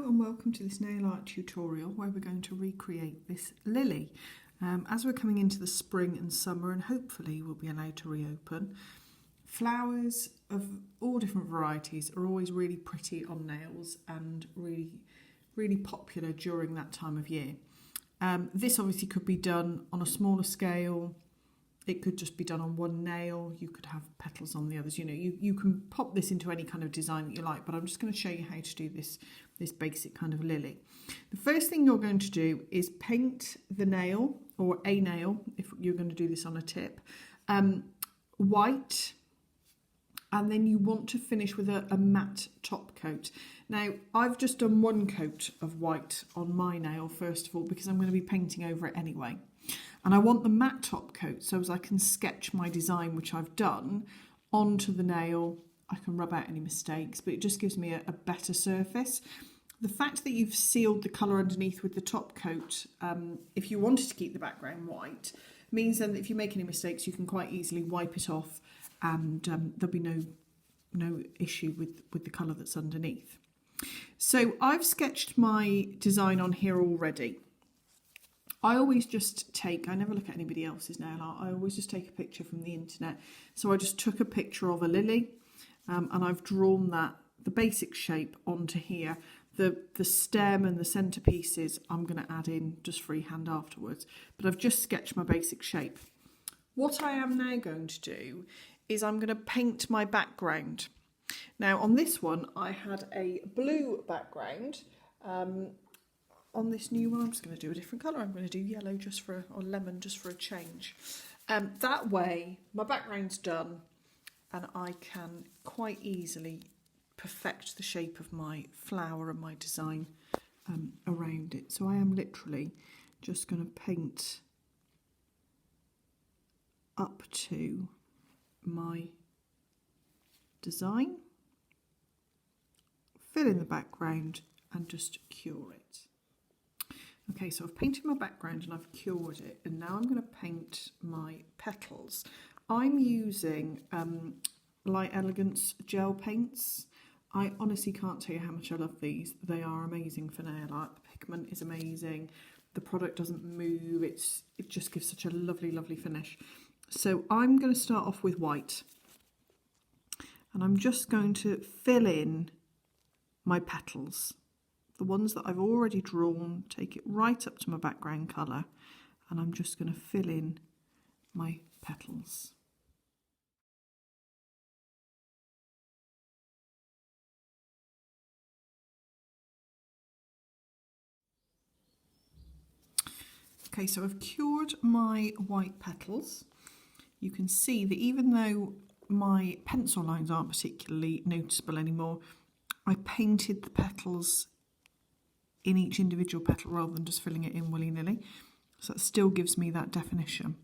Hello and welcome to this nail art tutorial where we're going to recreate this lily. As we're coming into the spring and summer and hopefully we'll be allowed to reopen, flowers of all different varieties are always really pretty on nails and really popular during that time of year. This obviously could be done on a smaller scale. It could just be done on one nail. You could have petals on the others. You know, you can pop this into any kind of design that you like, but I'm just going to show you how to do this basic kind of lily. The first thing you're going to do is paint the nail, or a nail, if you're going to do this on a tip, white, and then you want to finish with a matte top coat. Now, I've just done one coat of white on my nail, first of all, because I'm going to be painting over it anyway. And I want the matte top coat so as I can sketch my design, which I've done, onto the nail. I can rub out any mistakes, but it just gives me a better surface. The fact that you've sealed the colour underneath with the top coat, if you wanted to keep the background white, means then that if you make any mistakes, you can quite easily wipe it off and there'll be no issue with the colour that's underneath. So I've sketched my design on here already. I always just I never look at anybody else's nail art, I always just take a picture from the internet. So I just took a picture of a lily and I've drawn the basic shape onto here. The stem and the centerpieces I'm going to add in just freehand afterwards, but I've just sketched my basic shape. What I am now going to do is I'm going to paint my background. Now on this one I had a blue background. On this new one, I'm just going to do a different colour. I'm going to do yellow or lemon just for a change. That way, my background's done and I can quite easily perfect the shape of my flower and my design around it. So I am literally just going to paint up to my design, fill in the background and just cure it. Okay, so I've painted my background and I've cured it, and now I'm going to paint my petals. I'm using Light Elegance gel paints. I honestly can't tell you how much I love these. They are amazing for nail art. The pigment is amazing. The product doesn't move. It just gives such a lovely, lovely finish. So I'm going to start off with white, and I'm just going to fill in my petals. The ones that I've already drawn, take it right up to my background colour, and I'm just going to fill in my petals. Okay, so I've cured my white petals. You can see that even though my pencil lines aren't particularly noticeable anymore, I painted the petals in each individual petal rather than just filling it in willy-nilly. So that still gives me that definition.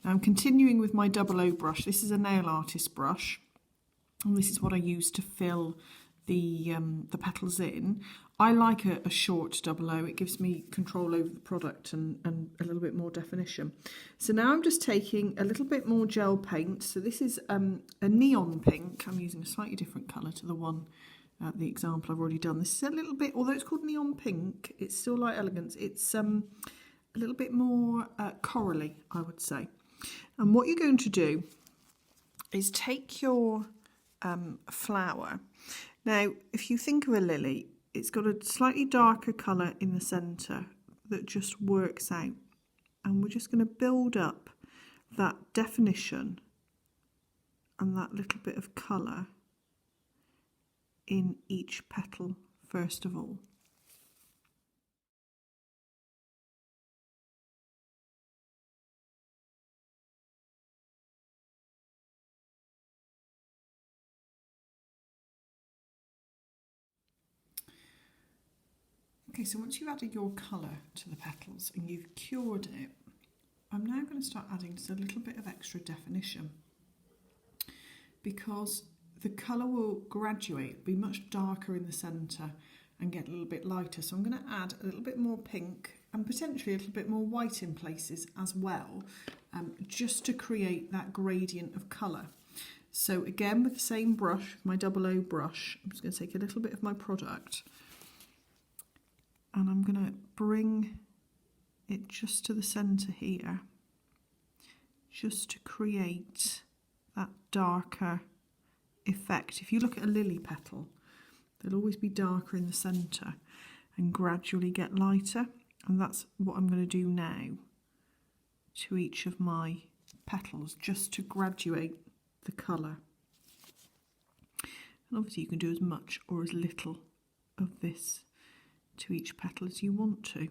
Now I'm continuing with my 00 brush. This is a nail artist brush, and this is what I use to fill the petals in. I like a short 00. It gives me control over the product and a little bit more definition. So now I'm just taking a little bit more gel paint. So this is a neon pink. I'm using a slightly different colour to the one the example I've already done. This is a little bit, although it's called neon pink, it's still Light Elegance. It's a little bit more corally, I would say. And what you're going to do is take your flower. Now, if you think of a lily, it's got a slightly darker colour in the centre that just works out. And we're just going to build up that definition and that little bit of colour in each petal first of all. Okay, so once you've added your colour to the petals and you've cured it, I'm now going to start adding just a little bit of extra definition, because the colour will graduate, be much darker in the centre and get a little bit lighter. So I'm going to add a little bit more pink and potentially a little bit more white in places as well, just to create that gradient of colour. So again, with the same brush, my 00 brush, I'm just going to take a little bit of my product and I'm going to bring it just to the centre here, just to create that darker effect. If you look at a lily petal, they'll always be darker in the centre and gradually get lighter, and that's what I'm going to do now to each of my petals, just to graduate the colour. And obviously you can do as much or as little of this to each petal as you want to.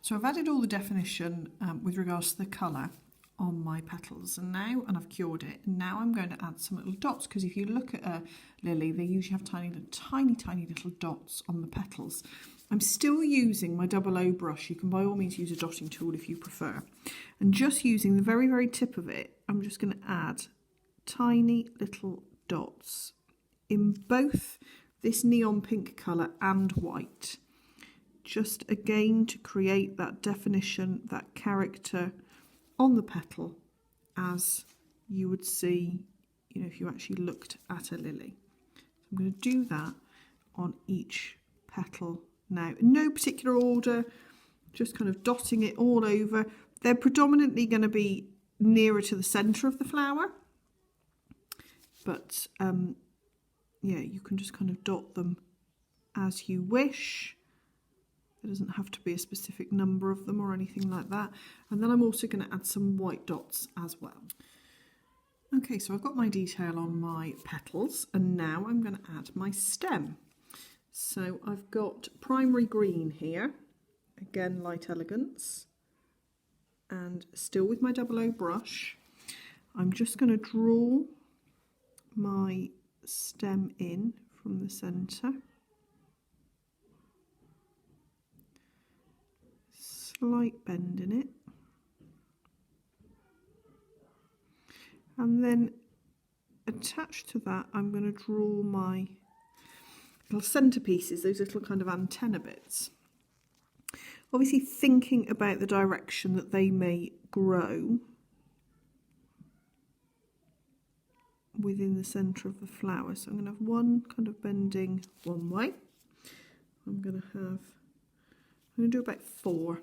So I've added all the definition with regards to the colour on my petals, and I've cured it, and now I'm going to add some little dots, because if you look at a lily, they usually have tiny little dots on the petals. I'm still using my 00 brush. You can by all means use a dotting tool if you prefer, and just using the very, very tip of it, I'm just going to add tiny little dots in both this neon pink colour and white, just again to create that definition, that character on the petal, as you would see, you know, if you actually looked at a lily. So I'm going to do that on each petal now, in no particular order, just kind of dotting it all over. They're predominantly going to be nearer to the centre of the flower, but yeah, you can just kind of dot them as you wish. There doesn't have to be a specific number of them or anything like that. And then I'm also going to add some white dots as well. Okay, so I've got my detail on my petals, and now I'm going to add my stem. So I've got primary green here, again light elegance, and still with my 00 brush, I'm just going to draw my stem in from the centre. Slight bend in it, and then attached to that I'm going to draw my little centerpieces, those little kind of antenna bits, obviously thinking about the direction that they may grow within the center of the flower. So I'm going to have one kind of bending one way, I'm going to do about 4.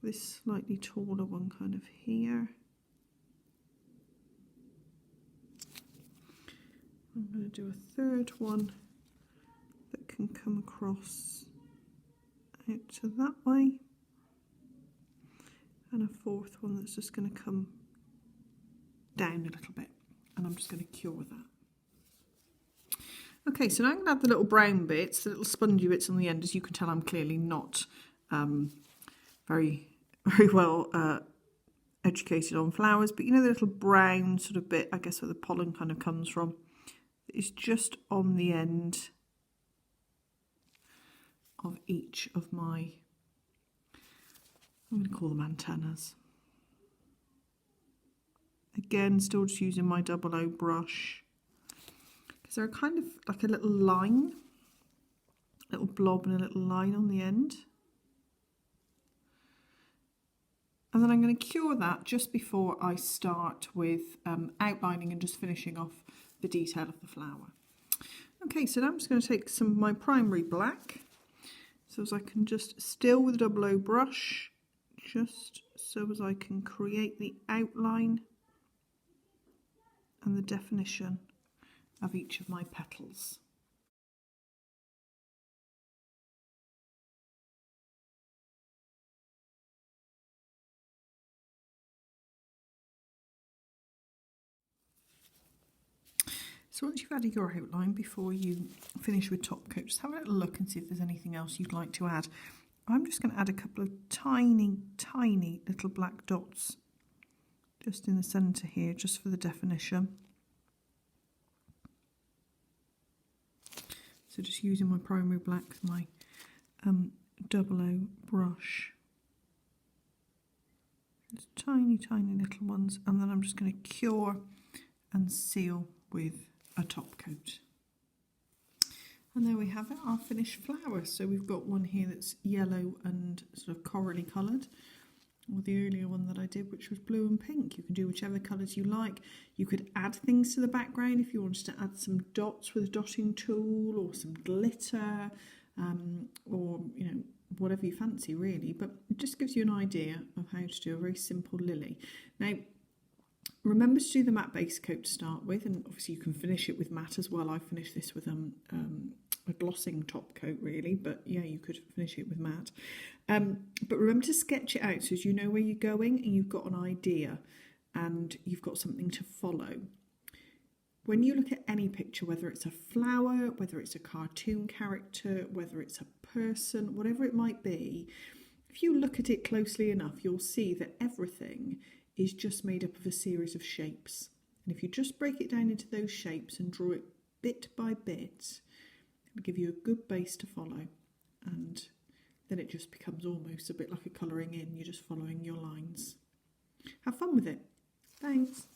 This slightly taller one kind of here. I'm going to do a 3rd one that can come across out to that way, and a 4th one that's just going to come down a little bit, and I'm just going to cure that. Okay, so now I'm going to add the little brown bits, the little spongy bits on the end. As you can tell, I'm clearly not very well educated on flowers, but you know the little brown sort of bit, I guess where the pollen kind of comes from, is just on the end of each of my, I'm going to call them antennas. Again, still just using my 00 brush, because they're kind of like a little line, little blob and a little line on the end. And then I'm going to cure that just before I start with outlining and just finishing off the detail of the flower. Okay, so now I'm just going to take some of my primary black, so as I can just, still with the 00 brush, just so as I can create the outline and the definition of each of my petals. So once you've added your outline, before you finish with top coat, just have a little look and see if there's anything else you'd like to add. I'm just going to add a couple of tiny little black dots just in the centre here, just for the definition. So just using my primary black, my 00 brush. Just tiny little ones, and then I'm just going to cure and seal with a top coat. And there we have it, our finished flower. So we've got one here that's yellow and sort of corally coloured, or the earlier one that I did, which was blue and pink. You can do whichever colours you like. You could add things to the background if you wanted to add some dots with a dotting tool, or some glitter, or whatever you fancy really. But it just gives you an idea of how to do a very simple lily. Now, remember to do the matte base coat to start with, and obviously you can finish it with matte as well. I finished this with a glossing top coat really, but yeah, you could finish it with matte. But remember to sketch it out so as you know where you're going and you've got an idea and you've got something to follow. When you look at any picture, whether it's a flower, whether it's a cartoon character, whether it's a person, whatever it might be, if you look at it closely enough, you'll see that everything is just made up of a series of shapes. And if you just break it down into those shapes and draw it bit by bit, it'll give you a good base to follow. And then it just becomes almost a bit like a colouring in. You're just following your lines. Have fun with it. Thanks.